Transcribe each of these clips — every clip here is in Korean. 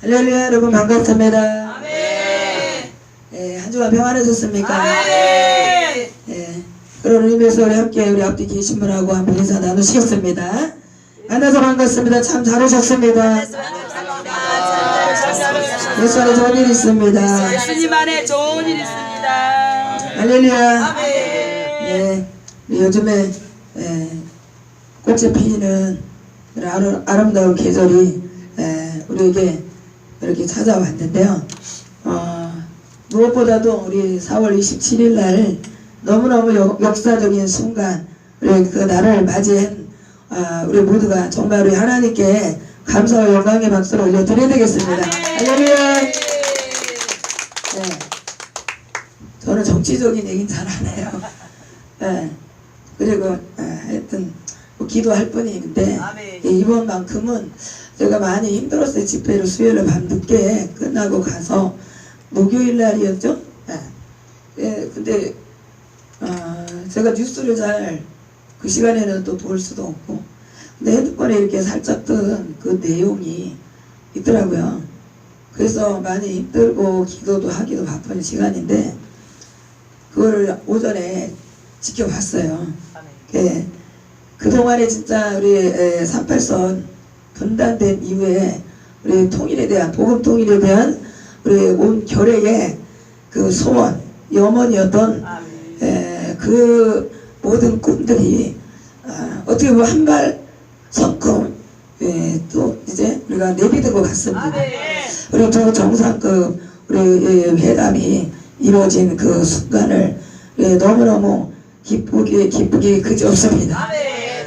할렐루야. 여러분 반갑습니다. 예, 한 주간 평안하셨습니까? 예, 그런 의미에서 우리 함께 우리 앞뒤 계신 분하고 한번 인사 나누시겠습니다. 만나서 반갑습니다. 참 잘 오셨습니다. 예수 안에 좋은 일 있습니다. 예수님 안에 좋은 일 있습니다. 할렐루야. 예, 요즘에 꽃이 피는 아름다운 계절이 우리에게 이렇게 찾아왔는데요. 무엇보다도 우리 4월 27일 날 너무너무 역사적인 순간, 우리 그 날을 맞이한 우리 모두가 정말 우리 하나님께 감사와 영광의 박수를 올려드려야 되겠습니다. 할렐루야. 네. 저는 정치적인 얘기는 잘 안 해요. 네. 그리고 하여튼 뭐 기도할 뿐인데 이번만큼은 제가 많이 힘들었어요. 집회를 수요일 밤늦게 끝나고 가서 목요일 날이었죠. 예, 근데 제가 뉴스를 잘 그 시간에는 또 볼 수도 없고, 근데 핸드폰에 이렇게 살짝 뜬 그 내용이 있더라고요. 그래서 많이 힘들고 기도도 하기도 바쁜 시간인데 그걸 오전에 지켜봤어요. 예, 그동안에 진짜 우리 38선 분단된 이후에 우리 통일에 대한, 복음 통일에 대한 우리 온 결의의 그 소원, 염원이었던 그 모든 꿈들이 어떻게 보면 한 발 성큼 또 이제 우리가 내비든 것 같습니다. 우리 두 정상급 우리 회담이 이루어진 그 순간을 너무너무 기쁘기 그지없습니다.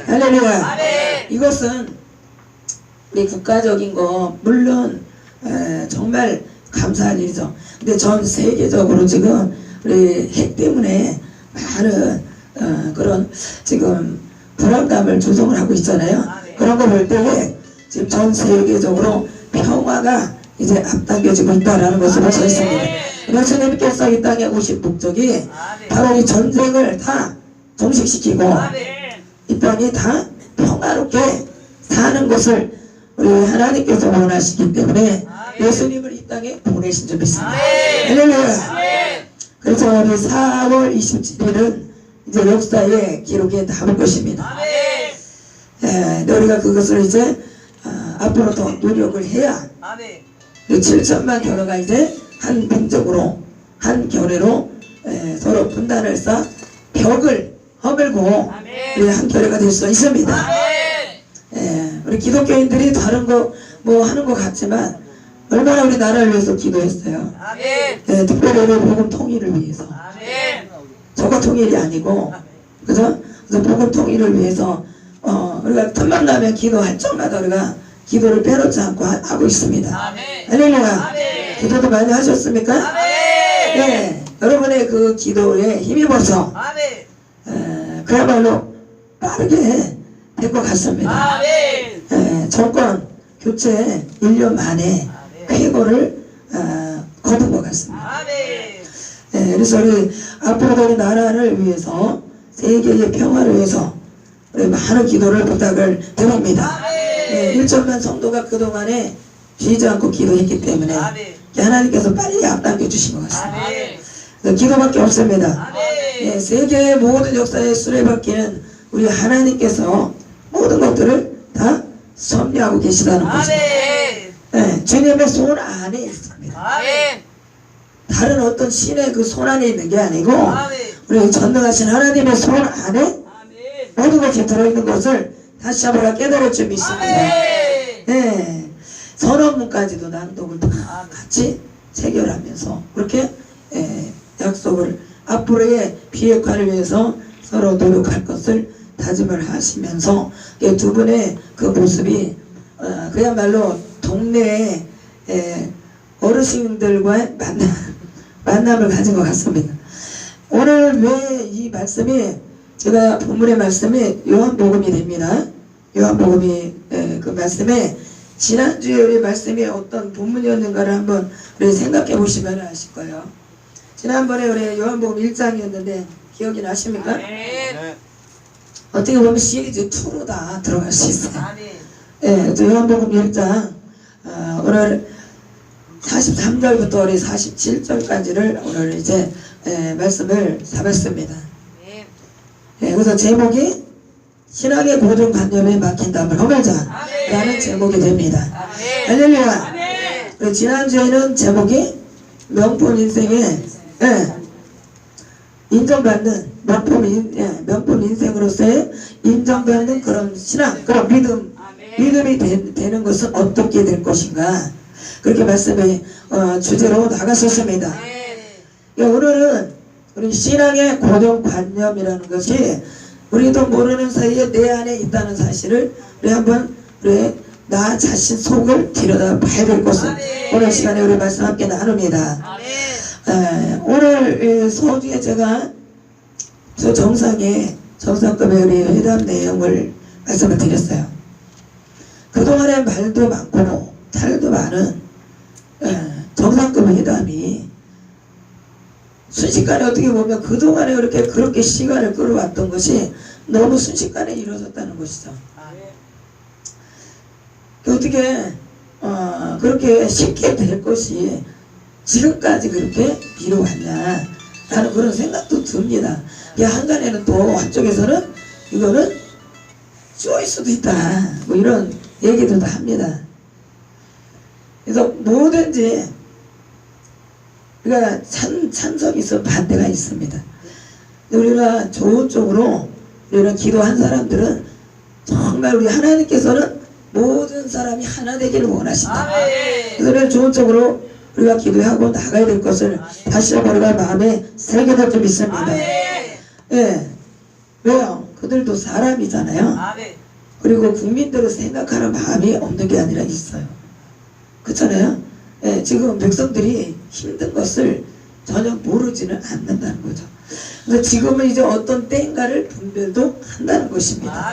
할렐루야. 이것은 우리 국가적인 거 물론 정말 감사한 일이죠. 근데 전 세계적으로 지금 우리 핵 때문에 많은 그런 지금 불안감을 조성을 하고 있잖아요. 그런 거 볼 때에 지금 전 세계적으로 평화가 이제 앞당겨지고 있다라는 것을 볼 수 있습니다. 예수님께서 이 땅에 오신 목적이 바로 이 전쟁을 다 종식시키고 이 땅이 다 평화롭게 사는 것을 우리 하나님께서 원하시기 때문에 예수님을 이 땅에 보내신 줄 믿습니다. 할렐루야. 그래서 우리 4월 27일은 이제 역사의 기록에 남을 것입니다. 우리가 그것을 이제 앞으로 더 노력을 해야 7천만 교회가 이제 한 민족으로 한 교회로 서로 분단을 쌓아 벽을 허물고 우리 한 교회가 될 수 있습니다. 우리 기독교인들이 다른 거 뭐 하는 것 같지만 얼마나 우리 나라를 위해서 기도했어요. 특별히 우리 복음 통일을 위해서. 저거 통일이 아니고, 그래서 복음 통일을 위해서 우리가 틈만 나면 기도할 적마다 우리가 기도를 빼놓지 않고 하고 있습니다. 할렐루야. 기도도 많이 하셨습니까? 네. 여러분의 그 기도에 힘입어서 그야말로 빠르게 될 것 같습니다. 정권 교체 1년 만에 쾌거를 거둔 것 같습니다. 그래서 우리 앞으로 우리 나라를 위해서, 세계의 평화를 위해서 우리 많은 기도를 부탁을 드립니다. 1천만 성도가 그동안에 쉬지 않고 기도했기 때문에 하나님께서 빨리 앞당겨 주신 것 같습니다. 그래서 기도밖에 없습니다. 세계의 모든 역사의 수레바퀴는 우리 하나님께서 모든 것들을 다 섭리하고 계시다는 것입니다. 주님의 손 안에 있습니다. 다른 어떤 신의 그 손 안에 있는 게 아니고 우리 전능하신 하나님의 손 안에 모든 것이 들어있는 것을 다시 한번 깨달을 줄 믿습니다. 선언문까지도 낭독을 다 같이 체결하면서 그렇게 약속을, 앞으로의 비핵화를 위해서 서로 노력할 것을 다짐을 하시면서 두 분의 그 모습이 그야말로 동네에 어르신들과의 만남을 가진 것 같습니다. 오늘 왜 이 말씀이, 제가 본문의 말씀이 요한복음이 됩니다. 요한복음이 그 말씀에 지난주에 우리 말씀이 어떤 본문이었는가를 한번 우리 생각해 보시면 아실 거예요. 지난번에 우리 요한복음 1장이었는데 기억이 나십니까? 어떻게 보면 시리즈 2로 다 들어갈 수 있어요. 요한복음 1장 오늘 43절부터 우리 47절까지를 오늘 이제 말씀을 삼았습니다. 그래서 제목이 신앙의 고정관념에 막힌 담을 허물자 라는 제목이 됩니다. 할렐루야. 지난주에는 제목이 명품 인생에 인정받는 명품 인생으로서의 인정받는 그런 신앙, 그런 믿음이 되는 것은 어떻게 될 것인가, 그렇게 말씀이 주제로 나갔었습니다. 오늘은 우리 신앙의 고정관념이라는 것이 우리도 모르는 사이에 내 안에 있다는 사실을 우리 한번 나 자신 속을 들여다 봐야 될 것을 오늘 시간에 우리 말씀 함께 나눕니다. 오늘 서두에 제가 저 정상급의 우리 회담 내용을 말씀을 드렸어요. 그동안에 말도 많고 탈도 많은 정상급 회담이 순식간에 어떻게 보면 그동안에 그렇게 시간을 끌어왔던 것이 너무 순식간에 이루어졌다는 것이죠. 어떻게 그렇게 쉽게 될 것이 지금까지 그렇게 미뤄왔냐 라는 그런 생각도 듭니다. 한간에는 또 한쪽에서는 이거는 쪼일 수도 있다 뭐 이런 얘기들도 합니다. 그래서 뭐든지 우리가 찬성이 있어 반대가 있습니다. 우리가 좋은 쪽으로 우리가 기도한 사람들은 정말 우리 하나님께서는 모든 사람이 하나 되기를 원하신다. 그래서 우리는 좋은 쪽으로 우리가 기도하고 나가야 될 것을 다시 한번 우리가 마음에 새겨볼 좀 있습니다. 왜요? 그들도 사람이잖아요. 그리고 국민들을 생각하는 마음이 없는 게 아니라 있어요. 그렇잖아요. 지금 백성들이 힘든 것을 전혀 모르지는 않는다는 거죠. 그래서 지금은 이제 어떤 때인가를 분별도 한다는 것입니다.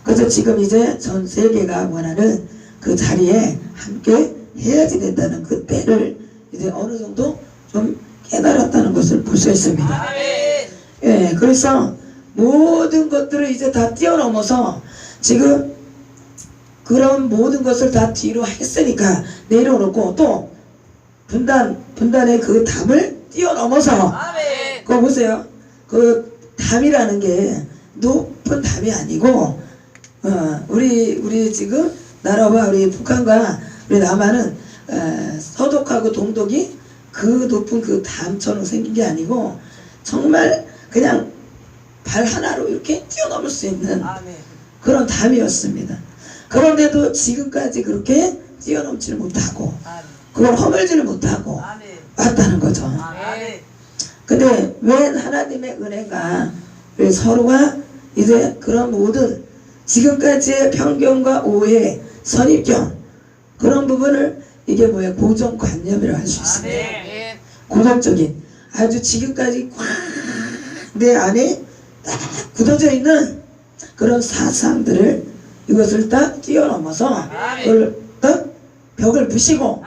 그래서 지금 이제 전 세계가 원하는 그 자리에 함께 해야지 된다는 그 때를 이제 어느 정도 좀 깨달았다는 것을 볼 수 있습니다. 그래서 모든 것들을 이제 다 뛰어넘어서 지금 그런 모든 것을 다 뒤로 했으니까 내려놓고 또 분단의 그 담을 뛰어넘어서 그거 보세요. 그 담이라는 게 높은 담이 아니고 우리 지금 나라와 우리 북한과 우리 남한은 서독하고 동독이 그 높은 그 담처럼 생긴 게 아니고 정말 그냥 발 하나로 이렇게 뛰어넘을 수 있는 그런 담이었습니다. 그런데도 지금까지 그렇게 뛰어넘지를 못하고 그걸 허물지를 못하고 왔다는 거죠. 근데 왜 하나님의 은혜가 왜 서로가 이제 그런 모든 지금까지의 편견과 오해, 선입견 그런 부분을 이게 뭐야 고정관념이라고 할 수 있습니다. 고정적인 아주 지금까지 꽉 내 안에 딱 굳어져 있는 그런 사상들을 이것을 딱 뛰어넘어서 그걸 딱 벽을 부시고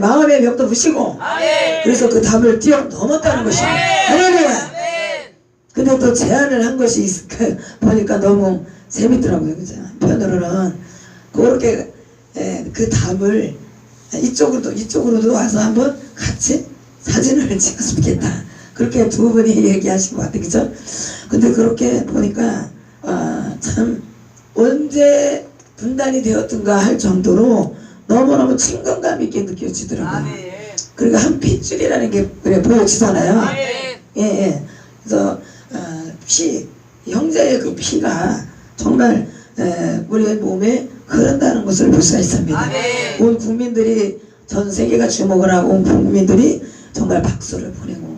마음의 벽도 부시고 그래서 그 담을 뛰어넘었다는 것입니다. 할렐루야. 근데 또 제안을 한 것이 있을까 보니까 너무 재밌더라고요. 그죠? 한편으로는 그렇게 그 담을 이쪽으로도 와서 한번 같이 사진을 찍었으면 좋겠다. 그렇게 두 분이 얘기하신 것 같아요. 그죠? 근데 그렇게 보니까 참 언제 분단이 되었던가 할 정도로 너무너무 친근감 있게 느껴지더라고요. 그리고 한 핏줄이라는 게 그래 보여지잖아요. 그래서 형제의 그 피가 정말 우리의 몸에 흐른다는 것을 볼 수가 있습니다. 온 국민들이 전 세계가 주목을 하고 온 국민들이 정말 박수를 보내고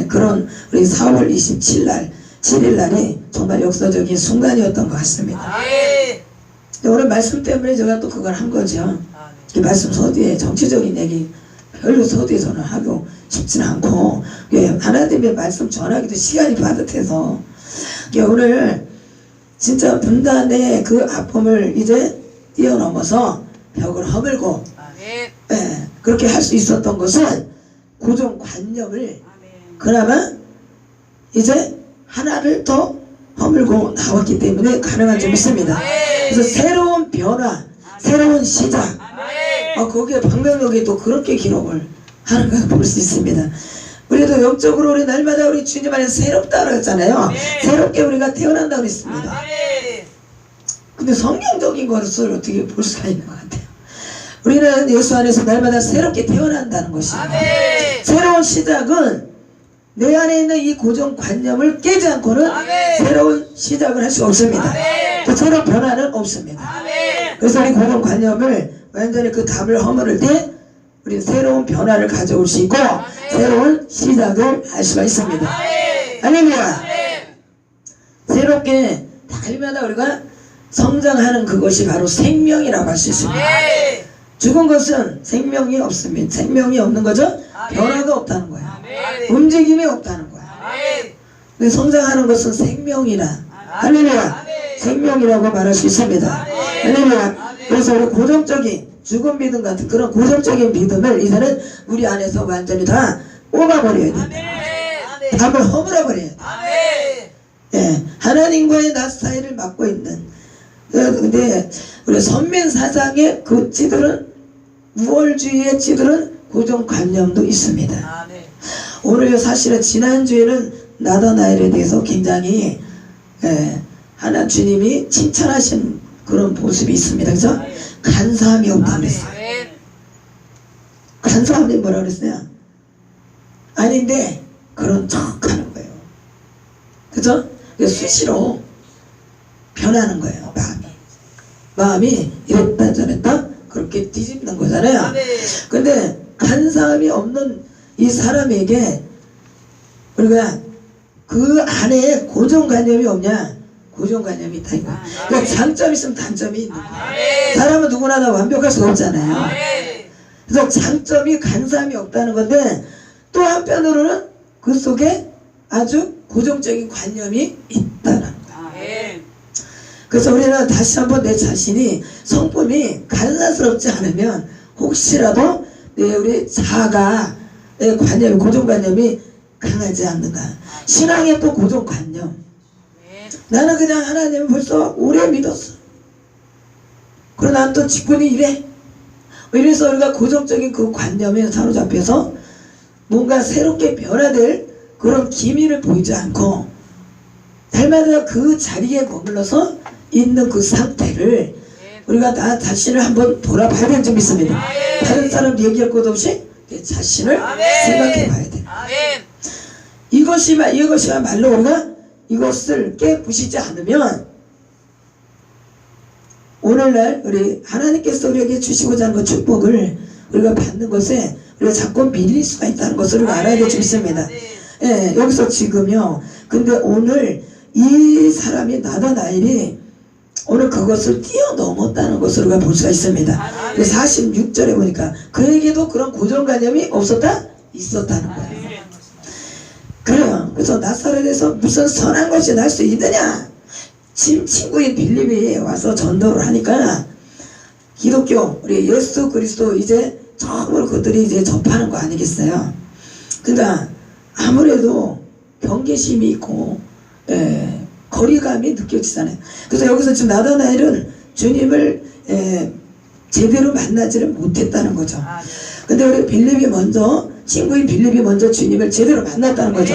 그런 우리 4월 27일 날 7일 날이 정말 역사적인 순간이었던 것 같습니다. 오늘 말씀 때문에 제가 또 그걸 한 거죠. 이 말씀 서두에 정치적인 얘기 별로 서두에 저는 하고 싶지는 않고 하나님의 말씀 전하기도 시간이 빠듯해서 오늘 진짜 분단의 그 아픔을 이제 뛰어넘어서 벽을 허물고 그렇게 할 수 있었던 것은 고정관념을 그나마 이제 하나를 더 허물고 나왔기 때문에 가능한 점이 있습니다. 그래서 새로운 변화, 새로운 시작 거기에 방명록이 또 그렇게 기록을 하는 걸 볼 수 있습니다. 우리도 영적으로 우리 날마다 우리 주님 안에서 새롭다고 했잖아요. 새롭게 우리가 태어난다고 했습니다. 근데 성경적인 것을 어떻게 볼 수가 있는 것 같아요. 우리는 예수 안에서 날마다 새롭게 태어난다는 것입니다. 새로운 시작은 내 안에 있는 이 고정관념을 깨지 않고는 새로운 시작을 할 수가 없습니다. 또 새로운 변화는 없습니다. 그래서 우리 고정관념을 완전히 그 답을 허물을 때 우리 새로운 변화를 가져올 수 있고 새로운 시작을 할 수가 있습니다. 할렐루야. 새롭게 날마다 우리가 성장하는 그것이 바로 생명이라고 할 수 있습니다. 죽은 것은 생명이 없습니다. 생명이 없는 거죠? 변화가 없다는 거예요. 움직임이 없다는 거예요. 근데 성장하는 것은 생명이라, 할렐루야, 생명이라고 말할 수 있습니다. 할렐루야. 그래서 우리 고정적인 죽은 믿음 같은 그런 고정적인 믿음을 이제는 우리 안에서 완전히 다 뽑아버려야 된다. 답을 허물어 버려야 돼. 예, 하나님과의 나 사이를 막고 있는. 근데 우리 선민사상의 그 찌들은 우월주의의 찌들은 고정관념도 있습니다. 오늘 사실은 지난주에는 나다나엘에 대해서 굉장히 하나 주님이 칭찬하신 그런 모습이 있습니다. 그래서 간사함이 없다고 그랬어요. 간사함이 뭐라고 그랬어요? 아닌데 그런 척 하는 거예요. 그죠? 수시로 변하는 거예요. 마음이 이랬다 저랬다 그렇게 뒤집는 거잖아요. 근데 간사함이 없는 이 사람에게 우리가 그 안에 고정관념이 없냐? 고정관념이 있다 이거. 그러니까 장점이 있으면 단점이 있는 거예요. 사람은 누구나 다 완벽할 수가 없잖아요. 그래서 장점이 간사함이 없다는 건데 또 한편으로는 그 속에 아주 고정적인 관념이 있다는 거예요. 그래서 우리는 다시 한번 내 자신이 성품이 간사스럽지 않으면 혹시라도 우리 자아의 관념이 고정관념이 강하지 않는가. 신앙의 또 고정관념. 나는 그냥 하나님을 벌써 오래 믿었어. 그러나 난 또 직분이 이래. 이래서 우리가 고정적인 그 관념에 사로잡혀서 뭔가 새롭게 변화될 그런 기미를 보이지 않고 날마다 그 자리에 머물러서 있는 그 상태를 우리가 나 자신을 한번 돌아봐야 될 점 있습니다. 다른 사람 얘기할 것 없이 내 자신을 생각해 봐야 돼. 이것이야말로 우리가 이것을 깨부시지 않으면 오늘날 우리 하나님께서 우리에게 주시고자 하는 그 축복을 우리가 받는 것에 우리가 자꾸 밀릴 수가 있다는 것을 우리가 알아야 될 점 있습니다. 예, 여기서 지금요. 근데 오늘 이 사람이 나다나엘이 오늘 그것을 뛰어넘었다는 것을 우리가 볼 수가 있습니다. 46절에 보니까 그에게도 그런 고정관념이 없었다? 있었다는 거예요. 그래요. 그래서 나사렛에서 무슨 선한 것이 날 수 있느냐? 친구인 빌립이 와서 전도를 하니까 기독교, 우리 예수 그리스도 이제 처음으로 그들이 이제 접하는 거 아니겠어요? 그러니까 아무래도 경계심이 있고, 거리감이 느껴지잖아요. 그래서 여기서 지금 나다나엘은 주님을 제대로 만나지를 못했다는 거죠. 근데 우리 빌립이 먼저, 친구인 빌립이 먼저 주님을 제대로 만났다는 거죠.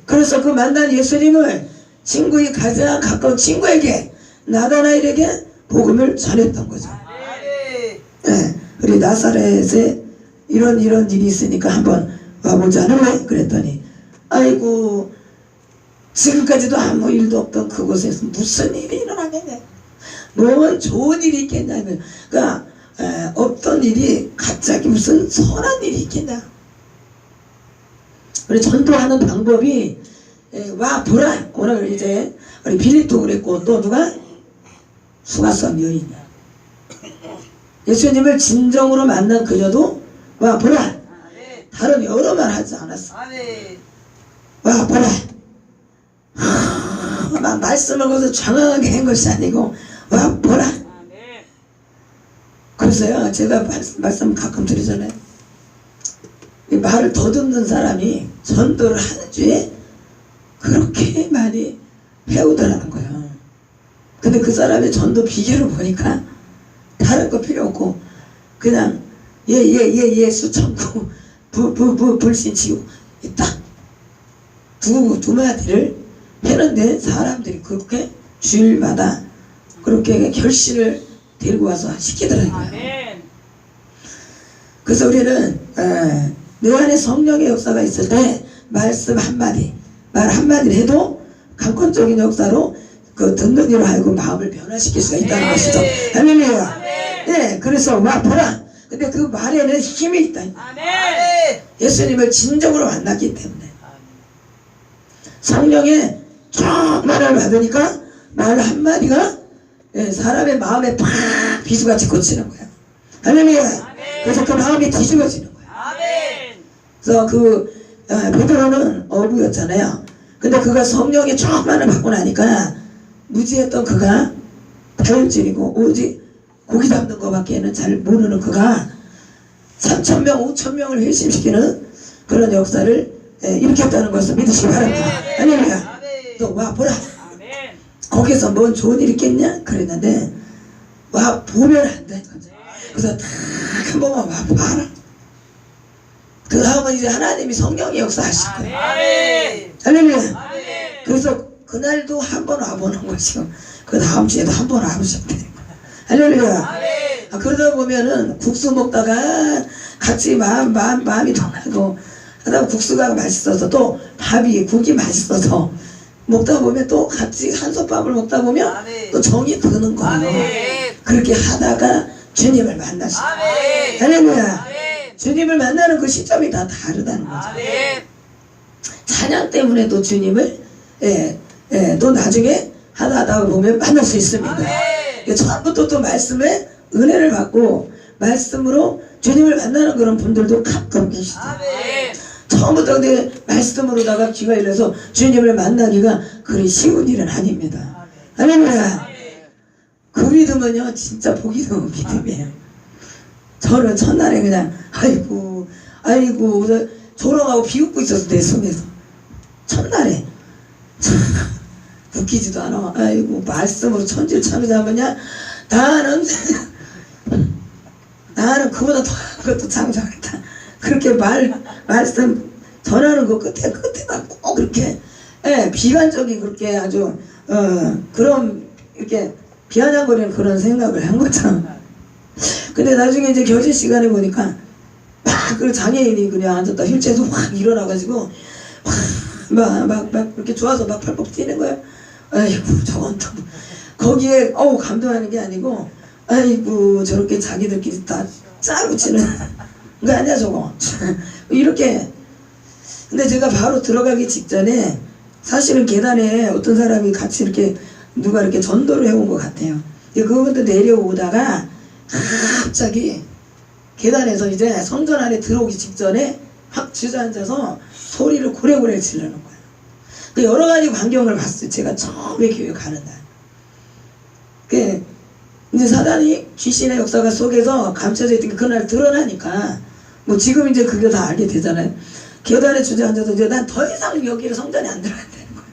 그래서 그 만난 예수님을 친구의 가장 가까운 친구에게, 나다나엘에게 복음을 전했던 거죠. 우리 나사렛에 이런 일이 있으니까 한번 와보지 않을래? 그랬더니 아이고 지금까지도 아무 일도 없던 그곳에서 무슨 일이 일어나겠냐, 뭔 좋은 일이 있겠냐. 그러니까 없던 일이 갑자기 무슨 선한 일이 있겠냐. 우리 전도하는 방법이 와 보라. 오늘 이제 우리 빌립도 그랬고 또 누가? 수가성 여인이야. 예수님을 진정으로 만난 그녀도 와 보라. 다른 여러 말 하지 않았어. 와 보라. 막 말씀을 거기서 장황하게 한 것이 아니고 와 보라. 그래서요 제가 말씀 가끔 드리잖아요. 이 말을 더듬는 사람이 전도를 하는 주에 그렇게 많이 배우더라는 거예요. 근데 그 사람의 전도 비결을 보니까 다른 거 필요 없고 그냥 예 수천구 불신치고 딱 두 마디를 했는데 사람들이 그렇게 주일마다 그렇게 결실을 데리고 와서 시키더라고요. 아멘. 그래서 우리는 내 안에 성령의 역사가 있을 때 말씀 한마디, 말 한마디를 해도 강권적인 역사로 그 듣는 이로 하여금 마음을 변화시킬 수가 있다는 것이죠. 할렐루야. 네, 그래서 와 보라. 근데 그 말에는 힘이 있다. 아멘. 예수님을 진정으로 만났기 때문에 성령의 말을 받으니까 말 한마디가 사람의 마음에 팍 비수같이 꽂히는 거야. 할렐루야. 그래서 그 마음이 뒤집어지는 거야. 아멘. 그래서 그 베드로는 어부였잖아요. 근데 그가 성령의 충만을 받고 나니까 무지했던 그가 다혈질이고 오직 고기 잡는 것밖에는 잘 모르는 그가 3,000명, 5,000명을 회심시키는 그런 역사를 일으켰다는 것을 믿으시기 바랍니다. 할렐루야. 또 와 보라. 아멘. 거기서 뭔 좋은 일 있겠냐? 그랬는데 와 보면 안 돼. 그래서 딱 한 번만 와 봐라. 그 다음은 이제 하나님이 성령의 역사하실 거예요. 아멘. 할렐루야. 아멘. 그래서 그날도 한 번 와보는 것이고 그 다음 주에도 한 번 와보셔도 돼요. 할렐루야. 아멘. 그러다 보면은 국수 먹다가 같이 마음이 통하고 하다 국수가 맛있어서 또 국이 맛있어서 먹다 보면 또 같이 한솥밥을 먹다 보면 아멘. 또 정이 드는 거예요. 아멘. 그렇게 하다가 주님을 만나시고 아멘. 할렐루야. 아멘. 주님을 만나는 그 시점이 다 다르다는 거죠. 아멘. 찬양 때문에 또 주님을 또 나중에 하다 보면 만날 수 있습니다. 아멘. 처음부터 또 말씀에 은혜를 받고 말씀으로 주님을 만나는 그런 분들도 가끔 계시죠. 아멘. 처음부터 근데 말씀으로다가 귀가 열려서 주님을 만나기가 그리 쉬운 일은 아닙니다. 할렐루야. 그 믿음은요 진짜 보기 드문 믿음이에요. 저는 첫날에 그냥 아이고 조롱하고 비웃고 있었어 내 속에서. 첫날에 참 웃기지도 않아. 아이고 말씀으로 천지를 창조하느냐. 나는 그보다 더 그것도 창조하겠다. 그렇게 말씀 전하는 거 끝에다 꼭 그렇게 비관적인 그렇게 아주 그런 이렇게 비아냥거리는 그런 생각을 한 거죠. 근데 나중에 이제 결실 시간에 보니까 막 그 장애인이 그냥 앉았다 휠체에서 확 일어나가지고 막 이렇게 좋아서 막 펄펄 뛰는 거예요. 아이고 저건 또 거기에 감동하는 게 아니고 아이고 저렇게 자기들끼리 다 짜고 치는 거 아니야 저거. 이렇게. 근데 제가 바로 들어가기 직전에 사실은 계단에 어떤 사람이 같이 이렇게 누가 이렇게 전도를 해온 것 같아요. 그분도 내려오다가 갑자기 계단에서 이제 성전 안에 들어오기 직전에 확 주저앉아서 소리를 고래고래 지르는 거예요. 그 여러 가지 광경을 봤어요. 제가 처음에 교회 가는 날. 그 이제 사단이 귀신의 역사가 속에서 감춰져 있던 게 그날 드러나니까 뭐 지금 이제 그게 다 알게 되잖아요. 계단에 주저앉아서 이제 난 더 이상 여기를 성전에 안 들어간다는 거예요.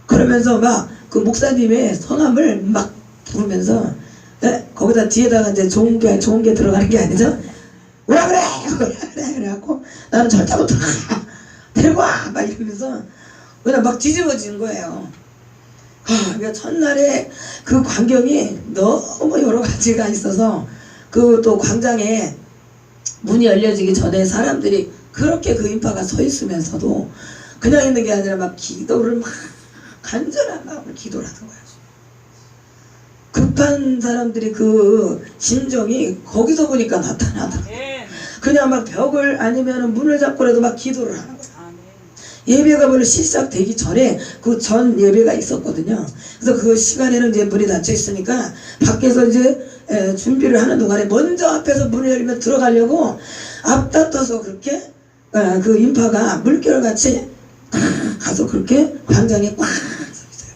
그러면서 막 그 목사님의 성함을 막 부르면서 거기다 뒤에다가 이제 좋은 게 들어가는 게 아니죠. 오라 그래 그래갖고 나는 절대 못 들어가 데리고 와 막 이러면서 그냥 막 뒤집어지는 거예요. 그러니까 첫날에 그 광경이 너무 여러 가지가 있어서 그 또 광장에 문이 열려지기 전에 사람들이 그렇게 그 인파가 서 있으면서도 그냥 있는 게 아니라 막 기도를 막 간절한 마음을 기도를 하는 거예요. 급한 사람들이 그 심정이 거기서 보니까 나타나더라고요. 그냥 막 벽을 아니면 문을 잡고라도 막 기도를 하는 거예요. 예배가 원래 시작되기 전에 그 전 예배가 있었거든요. 그래서 그 시간에는 이제 문이 닫혀 있으니까 밖에서 이제 준비를 하는 동안에 먼저 앞에서 문을 열면 들어가려고 앞다퉈서 그렇게 그 인파가 물결같이 가서 그렇게 광장에 꽉 서 있어요.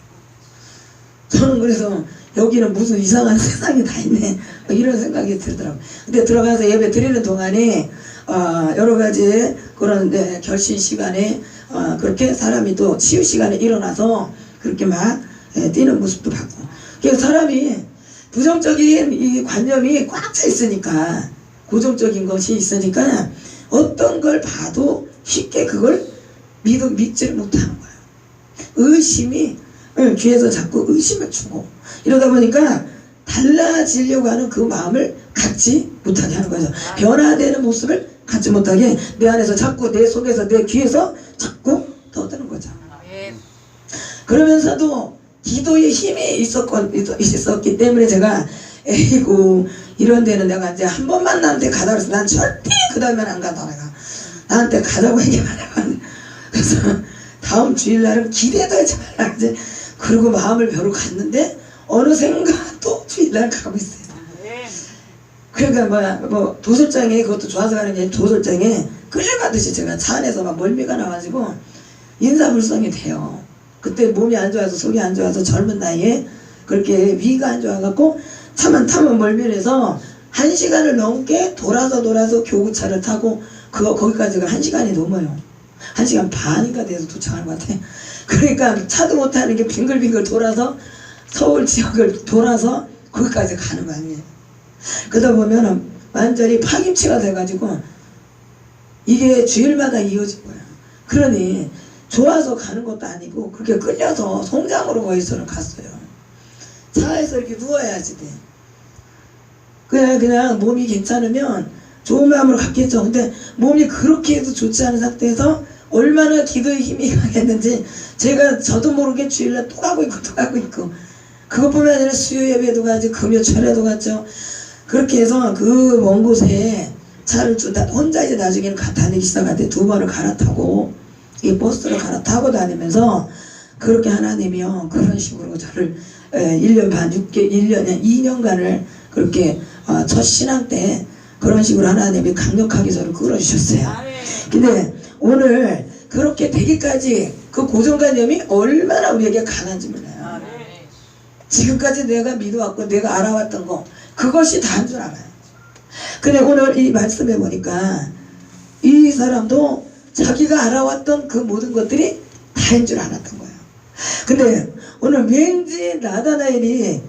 저는 그래서 여기는 무슨 이상한 세상이 다 있네 이런 생각이 들더라고요. 근데 들어가서 예배 드리는 동안에 여러 가지 그런 결신 시간에 그렇게 사람이 또 치유 시간에 일어나서 그렇게 막 뛰는 모습도 봤고, 그래서 사람이 부정적인 이 관념이 꽉 차 있으니까 고정적인 것이 있으니까 어떤 걸 봐도 쉽게 그걸 믿지를 못하는 거예요. 의심이 귀에서 자꾸 의심을 주고 이러다 보니까 달라지려고 하는 그 마음을 갖지 못하게 하는 거죠. 변화되는 모습을 갖지 못하게 내 안에서 자꾸 내 속에서 내 귀에서 자꾸 떠드는 거죠. 아멘. 그러면서도 기도의 힘이 있었기 때문에 제가 에이고 이런 데는 내가 이제 한 번만 나한테 가자 그래서 난 절대 그 다음엔 안 가다 내가 나한테 가자고 얘기만 해봐. 그래서 다음 주일날은 기대도 하지 말라 이제 그리고 마음을 벼러 갔는데 어느샌가 또 주일날 가고 있어요. 그러니까 뭐 도솔장에 그것도 좋아서 가는 게 아니라 도솔장에 끌려가듯이 제가 차 안에서 막 멀미가 나가지고 인사불성이 돼요. 그때 몸이 안 좋아서 속이 안 좋아서 젊은 나이에 그렇게 위가 안 좋아갖고 차만 타면 멀미해서 1시간을 넘게 돌아서 교구차를 타고 거기까지가 1시간이 넘어요. 1시간 반인가 돼서 도착하는 것 같아. 그러니까 차도 못 타는 게 빙글빙글 돌아서 서울 지역을 돌아서 거기까지 가는 거 아니에요. 그러다 보면 완전히 파김치가 돼가지고 이게 주일마다 이어진 거야. 그러니 좋아서 가는 것도 아니고 그렇게 끌려서 송장으로 거기서는 갔어요. 차에서 이렇게 누워야지 돼. 그냥 몸이 괜찮으면 좋은 마음으로 갔겠죠. 근데 몸이 그렇게 해도 좋지 않은 상태에서 얼마나 기도의 힘이 강했는지 저도 모르게 주일날 또 가고 있고 그것뿐만 아니라 수요 예배도 가지 금요 철회도 갔죠. 그렇게 해서 그 먼 곳에 차를 혼자 이제 나중에는 다니기 시작하는데 2번을 갈아타고 이 버스를 갈아타고 다니면서 그렇게 하나님이요 그런 식으로 저를 1년 반 2년간을 그렇게 첫 신앙 때 그런 식으로 하나님이 강력하게 저를 끌어주셨어요. 근데 오늘 그렇게 되기까지 그 고정관념이 얼마나 우리에게 강한지 몰라요. 지금까지 내가 믿어왔고 내가 알아왔던 거 그것이 다인 줄 알아요. 근데 오늘 이 말씀해 보니까 이 사람도 자기가 알아왔던 그 모든 것들이 다인 줄 알았던 거예요. 근데 오늘 왠지 나다나엘이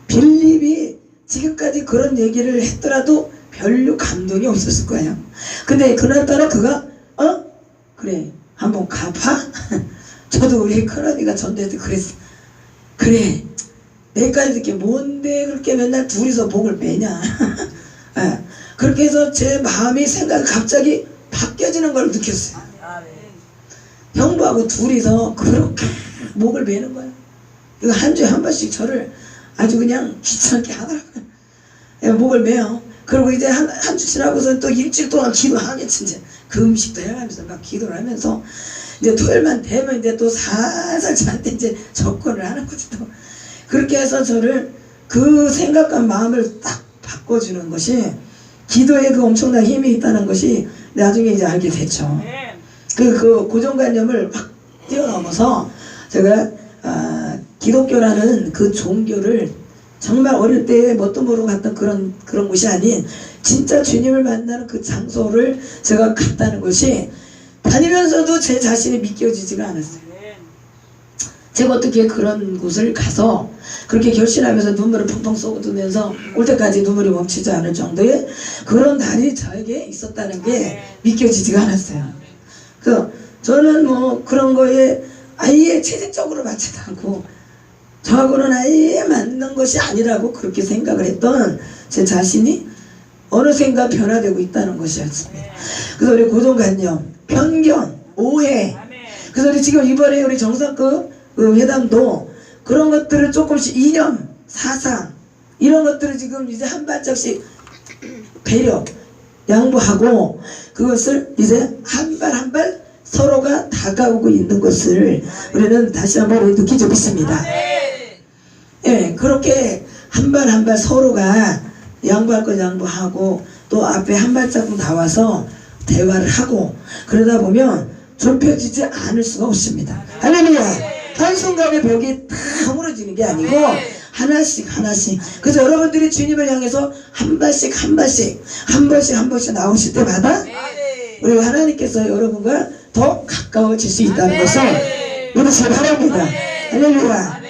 빌립이 지금까지 그런 얘기를 했더라도 별로 감동이 없었을 거예요. 근데 그날따라 그가 그래 한번 가봐. 저도 우리 큰언니가 전도할 때 그랬어. 그래 내까지 듣게 뭔데 그렇게 맨날 둘이서 목을 매냐. 그렇게 해서 제 마음이 생각이 갑자기 바뀌어지는 걸 느꼈어요. 형부하고 둘이서 그렇게 목을 매는 거야. 이거 한 주에 한 번씩 저를 아주 그냥 귀찮게 하더라고요. 목을 매요. 그리고 이제 한 주 지나고서 또 일주일 동안 기도하겠지. 이제 그 음식도 해가면서 막 기도를 하면서 이제 토요일만 되면 이제 또 살살 저한테 이제 접근을 하는 거지 또. 그렇게 해서 저를 그 생각과 마음을 딱 바꿔주는 것이 기도에 그 엄청난 힘이 있다는 것이 나중에 이제 알게 됐죠. 그 고정관념을 확 뛰어넘어서 제가 기독교라는 그 종교를 정말 어릴 때 뭣도 모르고 갔던 그런 곳이 아닌 진짜 주님을 만나는 그 장소를 제가 갔다는 것이 다니면서도 제 자신이 믿겨지지가 않았어요. 제가 어떻게 그런 곳을 가서 그렇게 결심하면서 눈물을 펑펑 쏟으면서 올 때까지 눈물이 멈추지 않을 정도의 그런 날이 저에게 있었다는 게 믿겨지지가 않았어요. 그래서 저는 뭐 그런 거에 아예 체질적으로 맞지도 않고 저하고는 아예 맞는 것이 아니라고 그렇게 생각을 했던 제 자신이 어느샌가 변화되고 있다는 것이었습니다. 그래서 우리 고정관념, 편견, 오해, 그래서 우리 지금 이번에 우리 정상급 그 회담도 그런 것들을 조금씩 이념, 사상 이런 것들을 지금 이제 한 발짝씩 배려, 양보하고 그것을 이제 한 발 한 발 서로가 다가오고 있는 것을 우리는 다시 한번 느끼고 있습니다. 예, 그렇게 한 발 한 발 서로가 양보할 건 양보하고 또 앞에 한 발자국 나와서 대화를 하고 그러다 보면 좁혀지지 않을 수가 없습니다. 할렐루야. 한순간에 벽이 다 무너지는 게 아니고 하나씩 그래서 여러분들이 주님을 향해서 한 발씩 한 번씩 나오실 때마다 우리 하나님께서 여러분과 더 가까워질 수 있다는 것을 믿으시기 바랍니다. 할렐루야.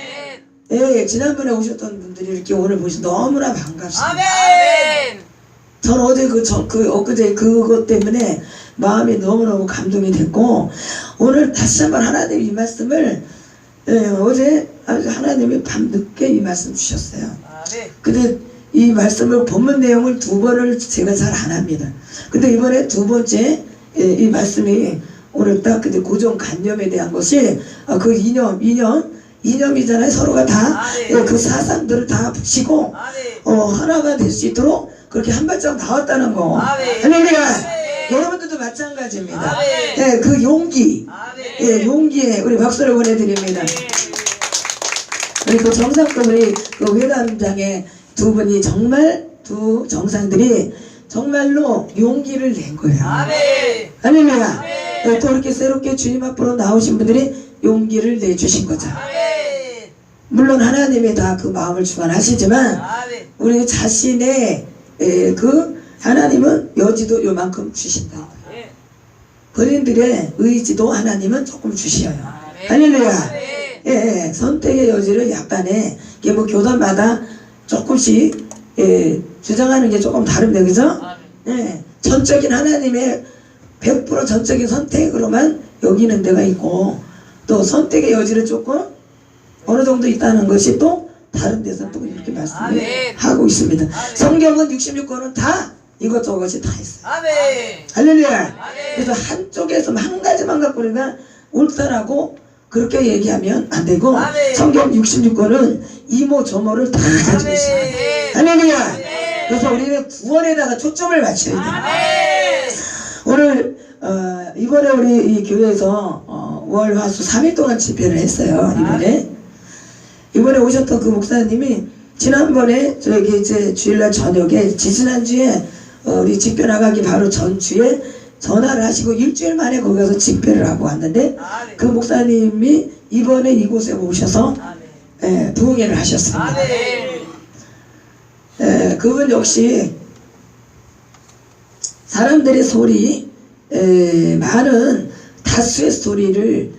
예, 지난번에 오셨던 분들이 이렇게 오늘 보셔서 너무나 반갑습니다. 아멘. 전 어제 엊그제 그것 때문에 마음이 너무너무 감동이 됐고, 오늘 다시 한번 하나님 이 말씀을, 어제 하나님이 밤늦게 이 말씀 주셨어요. 근데 이 말씀을 본문 내용을 두 번을 제가 잘 안 합니다. 근데 이번에 두 번째 이 말씀이 오늘 딱 근데 고정관념에 대한 것이 그 이념이잖아요. 서로가 다 그 사상들을 다 붙이고 하나가 될 수 있도록 그렇게 한 발짝 나왔다는 거. 할렐루야. 여러분들도 마찬가지입니다. 그 용기, 용기에 우리 박수를 보내드립니다. 우리 그 정상급 우리 그 회담장의 두 분이 정말 두 정상들이 정말로 용기를 낸 거예요. 할렐루야. 또 이렇게 새롭게 주님 앞으로 나오신 분들이 용기를 내주신 거죠. 물론 하나님이 다 그 마음을 주관하시지만 우리 자신의 그 하나님은 여지도 요만큼 주신다. 본인들의 의지도 하나님은 조금 주시어요. 할렐루야. 선택의 여지를 약간의 이게 뭐 교단마다 조금씩 주장하는 게 조금 다릅니다. 그죠? 전적인 하나님의 100% 전적인 선택으로만 여기는 데가 있고, 또 선택의 여지를 조금 어느 정도 있다는 것이 또 다른 데서 또 이렇게 말씀을 하고 있습니다. 성경은 66권은 다 이것저것이 다 있어요. 할렐루야. 그래서 한쪽에서 한 가지만 갖고 우리가 옳다라고 그렇게 얘기하면 안 되고, 성경 66권은 이모저모를 다 가지고 있어요. 할렐루야. 그래서 우리는 구원에다가 초점을 맞춰야 돼요. 오늘 이번에 우리 이 교회에서 월, 화, 수 3일 동안 집회를 했어요. 이번에 오셨던 그 목사님이 지난번에 저기 이제 주일날 저녁에 지지난주에 우리 집회 나가기 바로 전주에 전화를 하시고 일주일 만에 거기 가서 집회를 하고 왔는데, 그 목사님이 이번에 이곳에 오셔서 부흥회를 하셨습니다. 그분 역시 사람들의 소리, 많은 다수의 소리를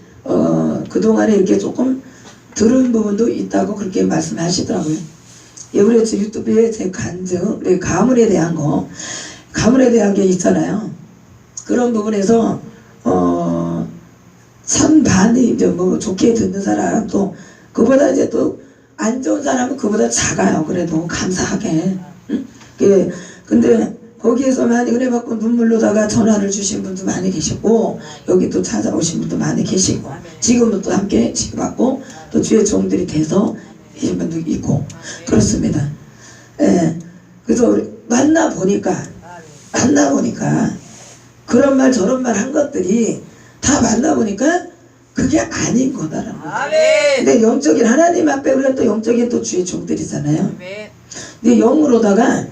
그동안에 이렇게 조금 들은 부분도 있다고 그렇게 말씀하시더라고요. 우리 유튜브에 제 간증, 우리 가문에 대한 게 있잖아요. 그런 부분에서 찬반이 이제 뭐 좋게 듣는 사람, 또 그보다 이제 또 안 좋은 사람은 그보다 작아요. 그래도 감사하게. 근데 거기에서 많이 은혜 받고 눈물로다가 전화를 주신 분도 많이 계시고, 여기 또 찾아오신 분도 많이 계시고, 지금도 또 함께 치유받고 또 주의 종들이 돼서 계신 분도 있고 그렇습니다. 그래서 우리 만나보니까 그런 말 저런 말 한 것들이 다 만나보니까 그게 아닌 거다라는 거죠. 근데 영적인 하나님 앞에 우리가 또 영적인 또 주의 종들이잖아요. 근데 영으로다가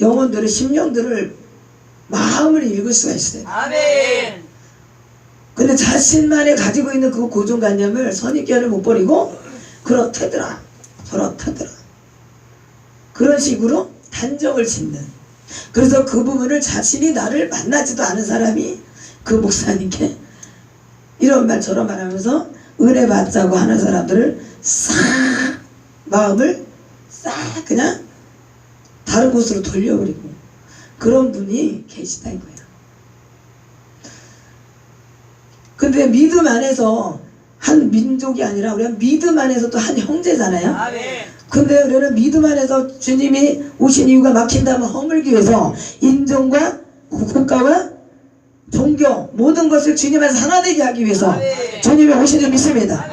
영혼들의 심령들을 마음을 읽을 수가 있어요. 근데 자신만이 가지고 있는 그 고정관념을 선입견을 못 버리고 그렇다더라 저렇다더라 그런 식으로 단정을 짓는, 그래서 그 부분을 자신이 나를 만나지도 않은 사람이 그 목사님께 이런 말 저런 말 하면서 은혜 받자고 하는 사람들을 싹 마음을 싹 그냥 다른 곳으로 돌려버리고 그런 분이 계시다 이거예요. 근데 믿음 안에서 한 민족이 아니라 우리가 믿음 안에서 또 한 형제잖아요. 근데 우리는 믿음 안에서 주님이 오신 이유가 막힌다면 허물기 위해서 인종과 국가와 종교 모든 것을 주님 안에서 하나 되게 하기 위해서 주님이 오신 줄 믿습니다.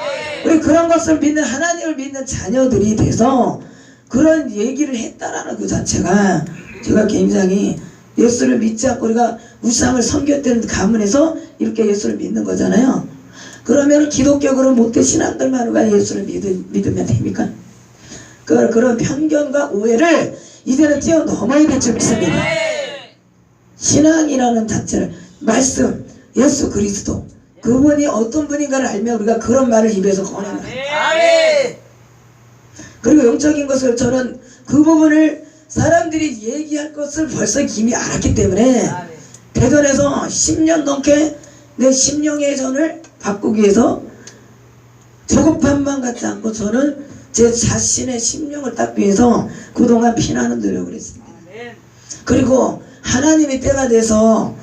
우리 그런 것을 믿는 하나님을 믿는 자녀들이 돼서 그런 얘기를 했다라는 그 자체가 제가 굉장히 예수를 믿지 않고 우리가 우상을 섬겼던 가문에서 이렇게 예수를 믿는 거잖아요. 그러면 기독교적으로 못된 신앙들만으로 예수를 믿으면 됩니까? 그런 편견과 오해를 이제는 뛰어넘어야 될 줄 믿습니다. 신앙이라는 자체를 말씀, 예수 그리스도 그분이 어떤 분인가를 알면 우리가 그런 말을 입에서 꺼내는 거예요. 그리고 영적인 것을 저는 그 부분을 사람들이 얘기할 것을 벌써 이미 알았기 때문에 대전에서 10년 넘게 내 심령의 전을 바꾸기 위해서 조급한 마음 갖지 않고 저는 제 자신의 심령을 닦기 위해서 그동안 피나는 노력을 했습니다. 그리고 하나님의 때가 돼서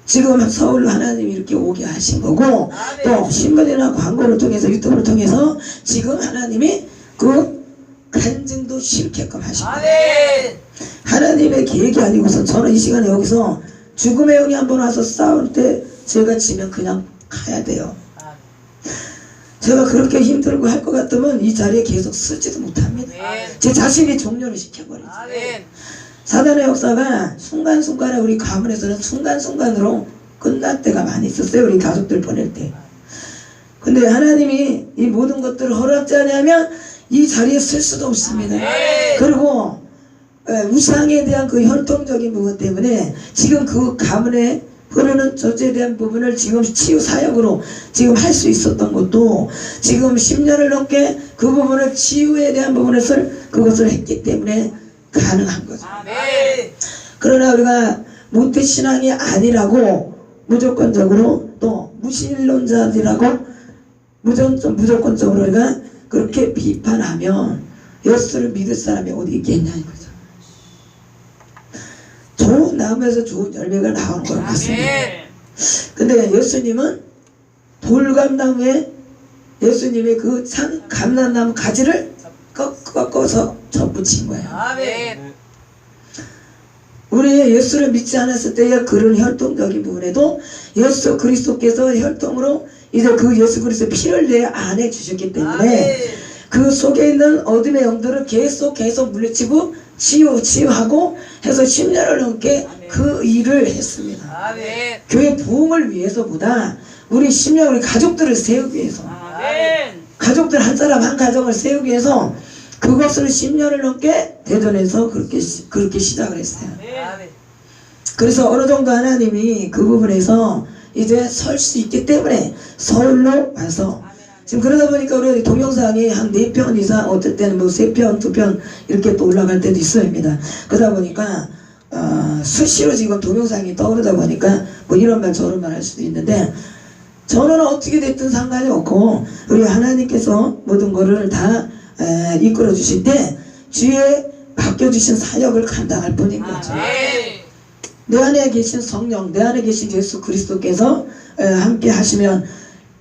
지금 서울로 하나님이 이렇게 오게 하신 거고, 또 신문이나 광고를 통해서 유튜브를 통해서 지금 하나님이 그 간증도 싫게끔 하신 거예요. 하나님의 계획이 아니고서 저는 이 시간에 여기서 죽음의 영이 한번 와서 싸울 때 제가 지면 그냥 가야 돼요. 제가 그렇게 힘들고 할 것 같으면 이 자리에 계속 쓰지도 못합니다. 제 자신이 종료를 시켜버리죠. 사단의 역사가 순간순간에 우리 가문에서는 순간순간으로 끝날 때가 많이 있었어요. 우리 가족들 보낼 때. 근데 하나님이 이 모든 것들을 허락지 않으면 이 자리에 쓸 수도 없습니다. 그리고 우상에 대한 그 혈통적인 부분 때문에 지금 그 가문에 흐르는 저주에 대한 부분을 지금 치유 사역으로 지금 할 수 있었던 것도 지금 10년을 넘게 그 부분을 치유에 대한 그것을 했기 때문에 가능한 거죠. 그러나 우리가 모태신앙이 아니라고 무조건적으로 또 무신론자들이라고 무조건적으로 우리가 그렇게 비판하면 예수를 믿을 사람이 어디 있겠냐 이거죠. 좋은 나무에서 좋은 열매가 나오는 건 맞습니다. 근데 예수님은 돌감나무에 예수님의 그 감람나무 가지를 꺾어서 접붙인 거예요. 우리 예수를 믿지 않았을 때의 그런 혈통적인 부분에도 예수 그리스도께서 혈통으로 이제 그 예수 그리스도의 피를 내 안에 주셨기 때문에 그 속에 있는 어둠의 영들을 계속 물리치고 치유하고 해서 10년을 넘게 그 일을 했습니다. 교회 부흥을 위해서보다 우리 10년 우리 가족들을 세우기 위해서 가족들 한 사람 한 가정을 세우기 위해서 그것을 10년을 넘게 대전에서 그렇게 시작을 했어요. 그래서 어느 정도 하나님이 그 부분에서 이제 설 수 있기 때문에 서울로 와서 지금 그러다 보니까 우리 동영상이 한 4편 이상 어떨 때는 뭐 3편, 2편 이렇게 또 올라갈 때도 있습니다. 그러다 보니까 수시로 지금 동영상이 떠오르다 보니까 뭐 이런 말 저런 말 할 수도 있는데 저는 어떻게 됐든 상관이 없고 우리 하나님께서 모든 거를 다 이끌어 주실 때 주의 맡겨주신 사역을 감당할 뿐인 거죠. 내 안에 계신 성령, 내 안에 계신 예수 그리스도께서 함께 하시면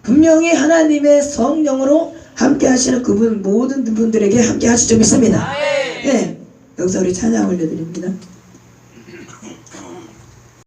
분명히 하나님의 성령으로 함께 하시는 그분 모든 분들에게 함께 하실 줄 믿습니다. 네, 여기서 우리 찬양 올려드립니다.